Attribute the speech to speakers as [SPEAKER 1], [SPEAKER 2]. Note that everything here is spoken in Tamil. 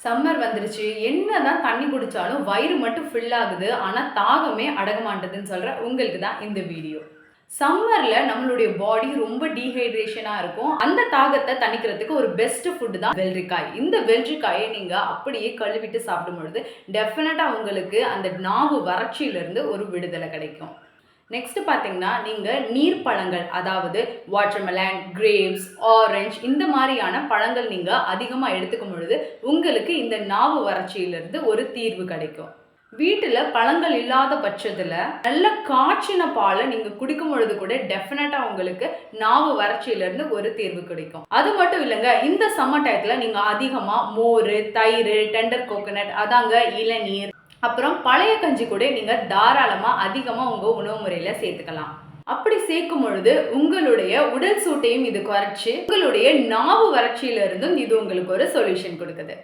[SPEAKER 1] சம்மர் வந்துருச்சு. என்னதான் தண்ணி குடிச்சாலும் வயிறு மட்டும் ஃபில் ஆகுது. ஆனா தாகமே அடங்க மாட்டேதுன்னு சொல்ற உங்களுக்கு தான் இந்த வீடியோ. சம்மர்ல நம்மளுடைய பாடி ரொம்ப டீஹைட்ரேஷனா இருக்கும். அந்த தாகத்த தணிக்கிறதுக்கு ஒரு பெஸ்ட் ஃபுட் தான் வெள்ளரிக்காய். இந்த வெள்ளரிக்காயை நீங்க அப்படியே கழுவிட்டு சாப்பிடும் பொழுது டெஃபினட்டா உங்களுக்கு அந்த நாவு வறட்சியிலிருந்து ஒரு விடுதலை கிடைக்கும். நெக்ஸ்ட் பார்த்தீங்கன்னா, நீங்க நீர் பழங்கள் அதாவது வாட்டர்மெலன், கிரேப்ஸ், ஆரஞ்சு இந்த மாதிரியான பழங்கள் நீங்க அதிகமா எடுத்துக்கும் பொழுது உங்களுக்கு இந்த நாவு வறட்சியிலிருந்து ஒரு தீர்வு கிடைக்கும். வீட்டில் பழங்கள் இல்லாத பட்சத்தில் நல்ல காய்ச்சின பாலை நீங்கள் குடிக்கும் பொழுது கூட டெஃபினட்டாக உங்களுக்கு நாவு வறட்சியிலேருந்து ஒரு தீர்வு கிடைக்கும். அது மட்டும் இல்லைங்க, இந்த சம்மர் டயத்தில் நீங்கள் அதிகமாக மோர், தயிர், டெண்டர் கோகோனட் அதாங்க இளநீர், அப்புறம் பழைய கஞ்சி கூட நீங்கள் தாராளமாக அதிகமாக உங்கள் உணவு முறையில் சேர்த்துக்கலாம். அப்படி சேர்க்கும் பொழுது உங்களுடைய உடல் சூட்டையும் இது குறைச்சி உங்களுடைய நாவு வறட்சியிலிருந்தும் இது உங்களுக்கு ஒரு சொல்யூஷன் கொடுக்குது.